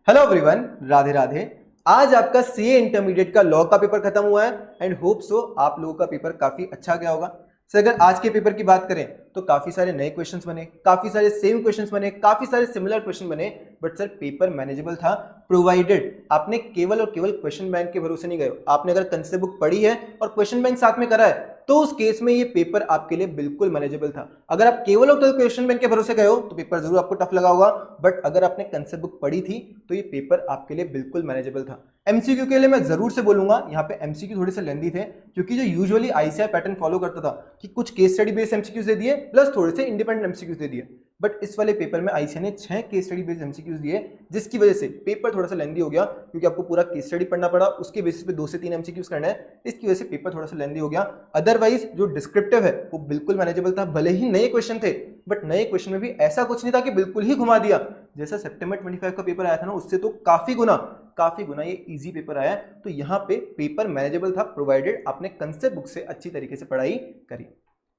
Hello everyone, Radhe Radhe. आज आपका CA intermediate का लॉ का पेपर खत्म हुआ है एंड होप सो आप लोगों का पेपर काफी अच्छा गया होगा। सर अगर आज के पेपर की बात करें तो काफी सारे नए क्वेश्चंस बने, काफी सारे सेम क्वेश्चंस बने, काफी सारे सिमिलर क्वेश्चन बने, बट सर पेपर मैनेजेबल था प्रोवाइडेड आपने केवल और केवल क्वेश्चन बैंक के भरोसे नहीं गए हो। आपने अगर कंसेप्ट बुक पढ़ी है और क्वेश्चन बैंक साथ में करा है तो उस केस में ये पेपर आपके लिए बिल्कुल मैनेजेबल था। अगर आप केवल और केवल क्वेश्चन बैंक के भरोसे गए हो तो पेपर जरूर आपको टफ लगा होगा, बट अगर आपने कंसेप्ट बुक पढ़ी थी तो ये पेपर आपके लिए बिल्कुल मैनेजेबल था। एमसीक्यू के लिए मैं जरूर से बोलूंगा, यहाँ पे एमसीक्यू थोड़े से लेंदी थे क्योंकि जो यूजुअली आईसीआई पैटर्न फॉलो करता था कि कुछ केस स्टडी बेस्ड एमसीक्यूज दे दिए प्लस थोड़े से इंडिपेंडेंट एमसीक्यूज दे दिए, बट इस वाले पेपर में आईसीआई ने 6 केस स्टडी बेस्ड एमसीक्यूज दिए जिसकी वजह से पेपर थोड़ा सा लेंदी हो गया क्योंकि आपको पूरा केस स्टडी पढ़ना पड़ा, उसके बेसिस पे 2 से 3 एमसीक्यूज करना है, इसकी वजह से पेपर थोड़ा सा लेंदी हो गया। अदरवाइज जो डिस्क्रिप्टिव है वो बिल्कुल मैनेजेबल था। भले ही नए क्वेश्चन थे बट नए क्वेश्चन में भी ऐसा कुछ नहीं था कि बिल्कुल ही घुमा दिया। जैसा सितंबर 25 का पेपर आया था ना, उससे तो काफी गुना ये इजी पेपर आया। तो यहाँ पे पेपर मैनेजेबल था प्रोवाइडेड आपने कंसेप्ट बुक से अच्छी तरीके से पढ़ाई करी।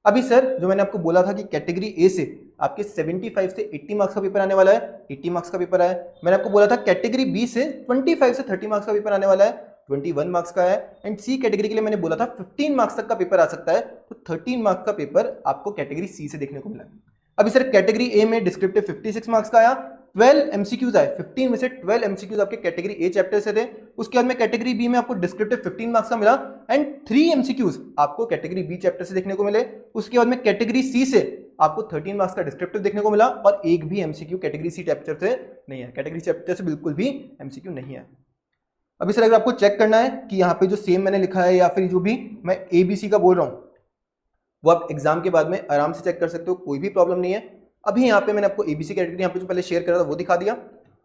अभी सर जो मैंने आपको बोला था कि कैटेगरी ए से आपके 75 से 80 मार्क्स का पेपर आने वाला है, 80 मार्क्स का पेपर है। मैंने आपको बोला था कैटेगरी बी से 25 से 30 मार्क्स का पेपर आने वाला है, 21 मार्क्स का है। एंड सी कैटेगरी के लिए मैंने बोला था 15 मार्क्स तक का पेपर आ सकता है, तो 13 मार्क्स का पेपर आपको कैटेगरी सी से देखने को मिला। अभी सर कैटेगरी ए में डिस्क्रिप्टिव 56 मार्क्स का आया, 12 एमसीक्यूज आए, 15 में से 12 एमसीक्यूज आपके कैटेगरी ए चैप्टर से थे। उसके बाद में कैटेगरी बी में आपको डिस्क्रिप्टिव 15 मार्क्स का मिला एंड 3 एमसीक्यूज आपको कैटेगरी बी चैप्टर से देखने को मिले। उसके बाद में कैटेगरी सी से आपको 13 मार्क्स का डिस्क्रिप्टिव देखने को मिला और एक भी एमसीक्यू कैटेगरी सी चैप्टर से नहीं है, कैटेगरी चैप्टर से बिल्कुल भी एमसीक्यू नहीं है। अभी सर अगर आपको चेक करना है कि यहाँ पे जो सेम मैंने लिखा है या फिर जो भी मैं एबीसी का बोल रहा हूँ वो आप एग्जाम के बाद में आराम से चेक कर सकते हो, कोई भी प्रॉब्लम नहीं है। अभी यहाँ पे मैंने आपको एबीसी कैटेगरी यहाँ पे जो पहले शेयर करा था वो दिखा दिया,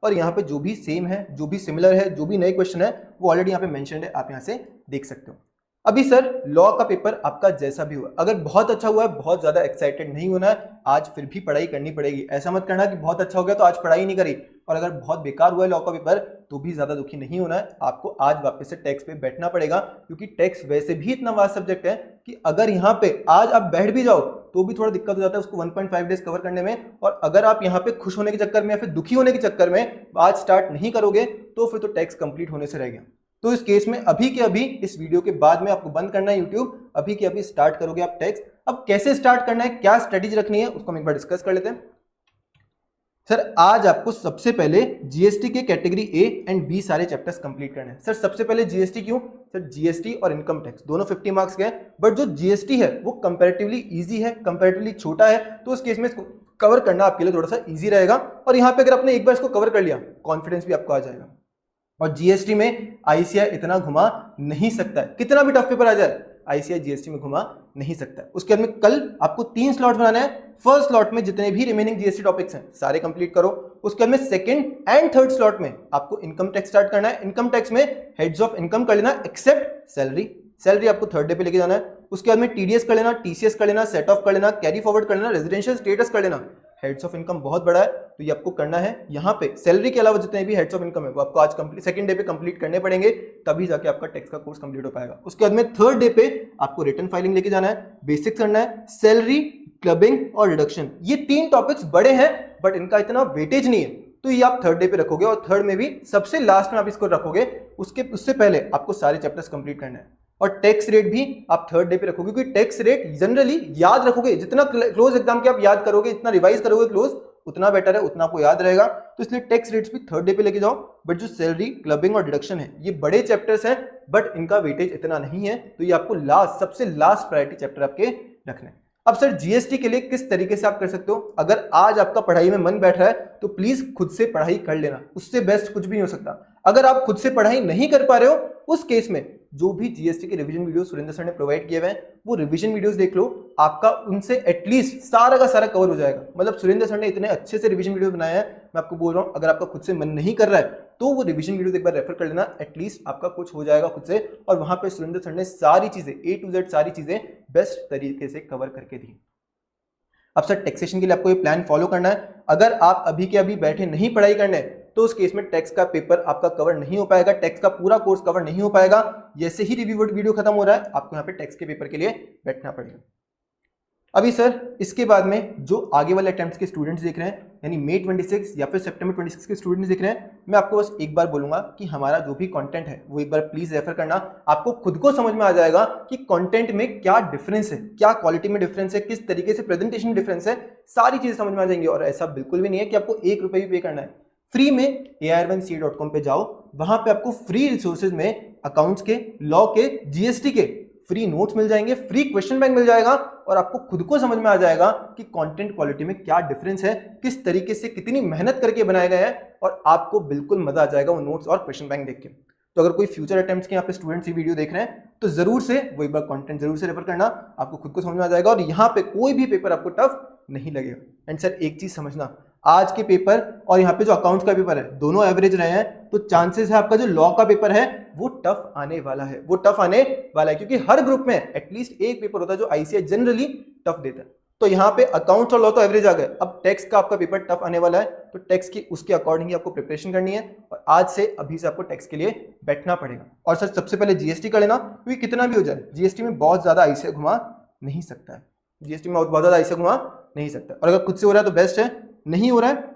और यहाँ पे जो भी सेम है, जो भी सिमिलर है, जो भी नए क्वेश्चन है वो ऑलरेडी यहाँ पे मेंशन्ड है, आप यहाँ से देख सकते हो। अभी सर लॉ का पेपर आपका जैसा भी हुआ, अगर बहुत अच्छा हुआ है, बहुत ज्यादा एक्साइटेड नहीं होना है, आज फिर भी पढ़ाई करनी पड़ेगी। ऐसा मत करना कि बहुत अच्छा हो गया तो आज पढ़ाई नहीं करी, और अगर बहुत बेकार हुआ है लॉ का पेपर तो भी ज्यादा दुखी नहीं होना है। आपको आज वापस से टैक्स पे बैठना पड़ेगा क्योंकि टैक्स वैसे भी इतना वास्ट सब्जेक्ट है कि अगर यहाँ पे आज आप बैठ भी जाओ तो भी थोड़ा दिक्कत हो जाता है उसको 1.5 डेज कवर करने में। और अगर आप यहाँ पे खुश होने के चक्कर में या फिर दुखी होने के चक्कर में आज स्टार्ट नहीं करोगे तो फिर तो टैक्स कंप्लीट होने से रह गया। तो इस केस में अभी के अभी इस वीडियो के बाद में आपको बंद करना है यूट्यूब, अभी के अभी स्टार्ट करोगे आप टैक्स। अब कैसे स्टार्ट करना है, क्या स्ट्रेटेजी रखनी है, उसको हम एक बार डिस्कस कर लेते हैं। सर आज आपको सबसे पहले जीएसटी के कैटेगरी ए एंड बी सारे चैप्टर्स कंप्लीट करने हैं। सर सबसे पहले जीएसटी क्यों? सर जीएसटी और इनकम टैक्स दोनों 50 मार्क्स के हैं, बट जो जीएसटी है वो कंपैरेटिवली इजी है, कंपैरेटिवली छोटा है, तो उस केस में इसको कवर करना आपके लिए थोड़ा सा इजी रहेगा। और यहाँ पे अगर आपने एक बार इसको कवर कर लिया कॉन्फिडेंस भी आपको आ जाएगा। और जीएसटी में आईसीआई इतना घुमा नहीं सकता है, कितना भी टफ पेपर आ जाए आईसीआई जीएसटी में घुमा नहीं सकता है। उसके बाद में कल आपको 3 स्लॉट बनाना है। फर्स्ट स्लॉट में जितने भी रिमेनिंग जीएसटी टॉपिक्स हैं सारे कंप्लीट करो। उसके बाद में सेकंड एंड थर्ड स्लॉट में आपको इनकम टैक्स स्टार्ट करना है। इनकम टैक्स में हेड्स ऑफ इनकम कर लेना एक्सेप्ट सैलरी, सैलरी आपको थर्ड डे पे लेके जाना है। उसके बाद में टीडीएस कर लेना, टीसीएस कर लेना, सेट ऑफ कर लेना, कैरी फॉरवर्ड कर लेना, रेजिडेंशियल स्टेटस कर लेना। हेड्स ऑफ इनकम बहुत बड़ा है तो ये आपको करना है। यहाँ पे सैलरी के अलावा जितने भी हेड्स ऑफ इनकम है वो आपको आज कंप्लीट सेकंड डे पे कंप्लीट करने पड़ेंगे, तभी जाके आपका टैक्स का कोर्स कंप्लीट हो पाएगा। उसके बाद में थर्ड डे पे आपको रिटर्न फाइलिंग लेके जाना है, बेसिक्स करना है, सैलरी, क्लबिंग और रिडक्शन। ये 3 टॉपिक्स बड़े हैं बट इनका इतना वेटेज नहीं है, तो ये आप थर्ड डे पे रखोगे और थर्ड में भी सबसे लास्ट में आप इसको रखोगे। उससे पहले आपको सारे चैप्टर्स कंप्लीट करना है। और टैक्स रेट भी आप थर्ड डे पे रखोगे क्योंकि टैक्स रेट जनरली याद रखोगे, जितना क्लोज एग्जाम के आप याद करोगे, जितना रिवाइज करोगे क्लोज, उतना बेटर है, उतना आपको याद रहेगा। तो इसलिए टैक्स रेट्स भी थर्ड डे पे लेके जाओ। बट जो सैलरी, क्लबिंग और डिडक्शन है ये बड़े चैप्टर्स हैं बट इनका वेटेज इतना नहीं है, तो ये आपको सबसे लास्ट प्रायोरिटी चैप्टर आपके रखने हैं। अब सर जीएसटी के लिए किस तरीके से आप कर सकते हो? अगर आज आपका पढ़ाई में मन बैठ रहा है तो प्लीज खुद से पढ़ाई कर लेना, उससे बेस्ट कुछ भी नहीं हो सकता। अगर आप खुद से पढ़ाई नहीं कर पा रहे हो उस केस में जो भी जीएसटी के रिवीजन वीडियो सुरेंद्र सर ने प्रोवाइड किए हुए हैं वो रिवीजन वीडियोस देख लो, आपका उनसे एटलीस्ट सारा का सारा कवर हो जाएगा। मतलब सुरेंद्र सर ने इतने अच्छे से रिवीजन वीडियो बनाए हैं, मैं आपको बोल रहा हूं अगर आपका खुद से मन नहीं कर रहा है तो वो रिवीजन वीडियो एक बार रेफर कर लेना, एटलीस्ट आपका कुछ हो जाएगा खुद से। और वहां पे सुरेंद्र सर ने सारी चीजें A to Z सारी चीजें बेस्ट तरीके से कवर करके दी। अब सर टैक्सेशन के लिए आपको ये प्लान फॉलो करना है। अगर आप अभी के अभी बैठे नहीं पढ़ाई करने तो उस केस में टैक्स का पेपर आपका कवर नहीं हो पाएगा, टैक्स का पूरा कोर्स कवर नहीं हो पाएगा। जैसे ही रिव्यू वीडियो खत्म हो रहा है आपको यहाँ पे टैक्स के पेपर के लिए बैठना पड़ेगा। अभी सर इसके बाद में जो आगे वाले अटेम्प्ट्स के स्टूडेंट्स देख रहे हैं, यानी मई 26 या फिर सितंबर 26 के स्टूडेंट्स देख रहे हैं, मैं आपको बस एक बार बोलूंगा कि हमारा जो भी कंटेंट है वो एक बार प्लीज रेफर करना। आपको खुद को समझ में आ जाएगा कि कंटेंट में क्या डिफरेंस है, क्या क्वालिटी में डिफरेंस है, किस तरीके से प्रेजेंटेशन में डिफरेंस है, सारी चीजें समझ में आ जाएंगी। और ऐसा बिल्कुल भी नहीं है कि आपको 1 रुपए भी पे करना है। फ्री में ar1c.com पे जाओ, वहां पे आपको फ्री रिसोर्सेज में अकाउंट्स के, लॉ के, जीएसटी के फ्री नोट्स मिल जाएंगे, फ्री क्वेश्चन बैंक मिल जाएगा और आपको खुद को समझ में आ जाएगा कि कंटेंट क्वालिटी में क्या डिफरेंस है, किस तरीके से कितनी मेहनत करके बनाए गए हैं, और आपको बिल्कुल मजा आ जाएगा वो नोट्स और क्वेश्चन बैंक देख के। तो अगर कोई फ्यूचर अटेम्प्ट्स के यहाँ पे स्टूडेंट्स ये वीडियो देख रहे हैं तो जरूर से वो एक बार कंटेंट जरूर से रेफर करना, आपको खुद को समझ में आ जाएगा और यहाँ पे कोई भी पेपर आपको टफ नहीं लगेगा। एंड सर एक चीज समझना, आज के पेपर और यहाँ पे जो अकाउंट्स का पेपर है दोनों एवरेज रहे हैं, तो चांसेस है आपका जो लॉ का पेपर है वो टफ आने वाला है, वो टफ आने वाला है, क्योंकि हर ग्रुप में एटलीस्ट एक पेपर होता है जो आईसीएआई जनरली टफ देता है। तो यहाँ पे अकाउंट्स और लॉ तो एवरेज आ गए, अब टैक्स का आपका पेपर टफ आने वाला है, तो टैक्स की उसके अकॉर्डिंग ही आपको प्रिपरेशन करनी है और आज से अभी से आपको टैक्स के लिए बैठना पड़ेगा। और सर सबसे पहले जीएसटी कर लेना, क्योंकि कितना भी हो जाए जीएसटी में बहुत ज्यादा आईसीएआई घुमा नहीं सकता है, जीएसटी में बहुत ज्यादा आईसीएआई घुमा नहीं सकता। और अगर खुद से हो रहा है तो बेस्ट है, नहीं हो रहा है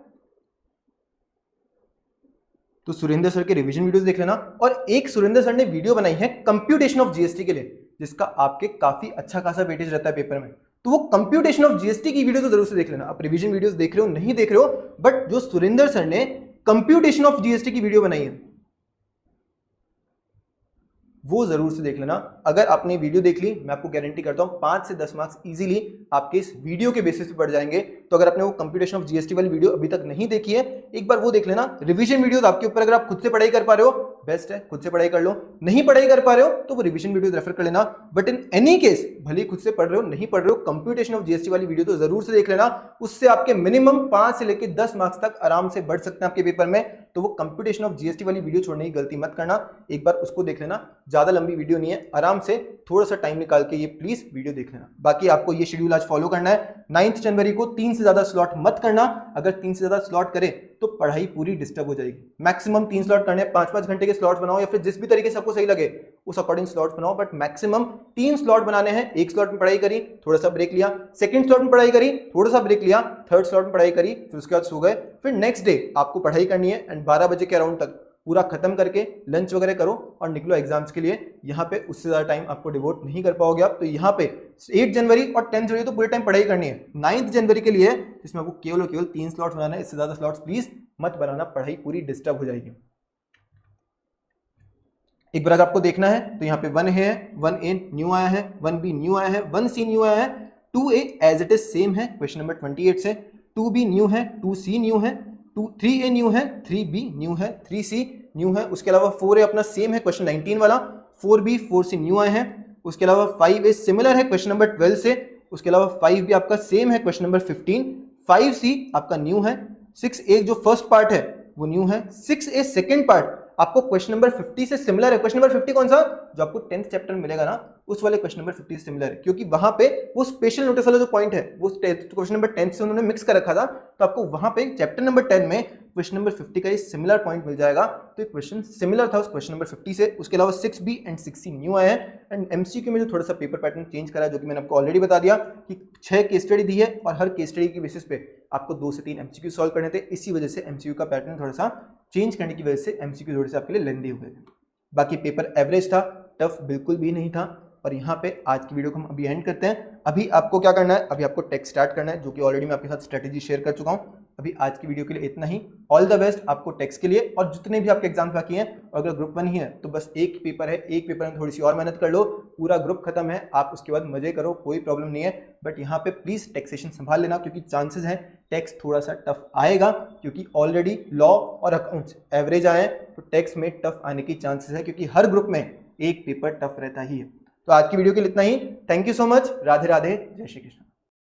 तो सुरेंद्र सर के रिवीजन वीडियोस देख लेना। और एक सुरेंद्र सर ने वीडियो बनाई है कंप्यूटेशन ऑफ जीएसटी के लिए, जिसका आपके काफी अच्छा खासा वेटेज रहता है पेपर में, तो वो कंप्यूटेशन ऑफ जीएसटी की वीडियो तो जरूर से देख लेना। आप रिवीजन वीडियोस देख रहे हो नहीं देख रहे हो, बट जो सुरेंद्र सर ने कंप्यूटेशन ऑफ जीएसटी की वीडियो बनाई है वो जरूर से देख लेना। अगर आपने वीडियो देख ली, मैं आपको गारंटी करता हूं 5 से 10 मार्क्स इजीली आपके इस वीडियो के बेसिस पे बढ़ जाएंगे। तो अगर आपने वो कंप्यूटेशन ऑफ जीएसटी वाली वीडियो अभी तक नहीं देखी है, एक बार वो देख लेना। रिवीजन वीडियोस आपके ऊपर, अगर आप खुद से पढ़ाई कर पा रहे हो बेस्ट है, खुद से पढ़ाई कर लो, नहीं पढ़ाई कर पा रहे हो तो वो रिवीजन वीडियो रेफर कर लेना। बट इन एनी केस भले खुद से पढ़ रहे हो नहीं पढ़ रहे हो, कंप्यूटेशन ऑफ जीएसटी वाली वीडियो तो जरूर से देख लेना। उससे आपके मिनिमम 5 से लेकर 10 मार्क्स तक आराम से बढ़ सकते हैं आपके पेपर में। तो वो कंप्यूटेशन ऑफ जीएसटी वाली वीडियो छोड़ने की गलती मत करना, एक बार उसको देख लेना। ज्यादा लंबी वीडियो नहीं है, आराम से थोड़ा सा टाइम निकाल के ये प्लीज वीडियो देख लेना। बाकी आपको ये शेड्यूल आज फॉलो करना है। 9 जनवरी को 3 से ज्यादा स्लॉट मत करना, अगर 3 से ज्यादा स्लॉट करे तो पढ़ाई पूरी डिस्टर्ब हो जाएगी। मैक्सिमम 3 स्लॉट करने, 5-5 घंटे के स्लॉट बनाओ या फिर जिस भी तरीके से आपको सही लगे उस अकॉर्डिंग स्लॉट बनाओ, बट मैक्सिमम 3 स्लॉट बनाने हैं। एक स्लॉट में पढ़ाई करी, थोड़ा सा ब्रेक लिया, सेकंड स्लॉट में पढ़ाई करी, थोड़ा सा ब्रेक लिया, थर्ड स्लॉट में पढ़ाई करी, फिर उसके बाद सो गए। फिर नेक्स्ट डे आपको पढ़ाई करनी है एंड 12 बजे के अराउंड तक पूरा खत्म करके लंच वगैरह करो और निकलो एग्जाम्स के लिए। यहाँ पे उससे ज्यादा टाइम आपको डिवोट नहीं कर पाओगे आप। तो यहाँ पे 8 जनवरी और 10 जनवरी तो पूरे टाइम पढ़ाई करनी है। 9 जनवरी के लिए इसमें आपको केवल और केवल 3 स्लॉट्स बनाना है, इससे ज्यादा स्लॉट्स प्लीज मत बनाना, पढ़ाई पूरी डिस्टर्ब हो जाएगी। एक बार अगर आपको देखना है तो यहाँ पे 1A है, 1A न्यू आया है, 1B न्यू आया है, 1C न्यू आया है, 2A as it is same है क्वेश्चन नंबर 28 से, 2B न्यू है, 2C न्यू है, 3A न्यू है, 3B न्यू है, 3C न्यू है। उसके अलावा 4A अपना सेम है क्वेश्चन 19 वाला, 4B 4C न्यू आए हैं। उसके अलावा 5A सिमिलर है क्वेश्चन नंबर 12 से, उसके अलावा 5B आपका सेम है क्वेश्चन नंबर 15, 5C आपका न्यू है, 6A जो फर्स्ट पार्ट है वो न्यू है, 6A सेकंड पार्ट आपको क्वेश्चन नंबर 50 से सिमिलर है। क्वेश्चन नंबर 50 कौन सा, जो आपको 10th चैप्टर में मिलेगा ना, उस वाले क्वेश्चन नंबर 50 से सिमिलर है, क्योंकि वहां पे वो स्पेशल नोटिस वाला जो पॉइंट है वो क्वेश्चन नंबर 10 से उन्होंने मिक्स कर रखा था, तो आपको वहां पे चैप्टर नंबर 10 में क्वेश्चन नंबर 50 का ये सिमिलर पॉइंट मिल जाएगा। तो ये क्वेश्चन सिमिलर था उस क्वेश्चन नंबर 50 से। उसके अलावा 6B एंड 6C न्यू आए हैं एंड एमसीक्यू में जो थोड़ा सा पेपर पैटर्न चेंज करा है, जो कि मैंने आपको ऑलरेडी बता दिया कि 6 केस स्टडी दी है और हर केस स्टडी की बेसिस पे आपको 2 से 3 एमसीक्यू सॉल्व करने थे। इसी वजह से एमसीक्यू का पैटर्न थोड़ा सा चेंज करने की वजह से एमसीक्यू थोड़े से आपके लिए लेंदी हुए थे। बाकी पेपर एवरेज था, टफ बिल्कुल भी नहीं था। और यहाँ पे आज की वीडियो को हम अभी एंड करते हैं। अभी आपको क्या करना है, अभी आपको टेक्स्ट स्टार्ट करना है, जो कि ऑलरेडी मैं आपके साथ स्ट्रेटेजी शेयर कर चुका हूँ। अभी आज की वीडियो के लिए इतना ही। ऑल द बेस्ट आपको टेक्स्ट के लिए और जितने भी आपके एग्जाम्स बाकी हैं। और अगर ग्रुप 1 ही है तो बस एक पेपर है, एक पेपर में थोड़ी सी और मेहनत कर लो, पूरा ग्रुप खत्म है, आप उसके बाद मजे करो, कोई प्रॉब्लम नहीं है। बट यहाँ पे प्लीज टैक्सेशन संभाल लेना, क्योंकि चांसेस हैं टैक्स थोड़ा सा टफ आएगा, क्योंकि ऑलरेडी लॉ और अकाउंट्स एवरेज आए हैं, तो टैक्स में टफ आने की चांसेस है, क्योंकि हर ग्रुप में एक पेपर टफ रहता ही है। तो आज की वीडियो के लिए इतना ही। Thank you so much. Radhe Radhe, जय श्री कृष्ण।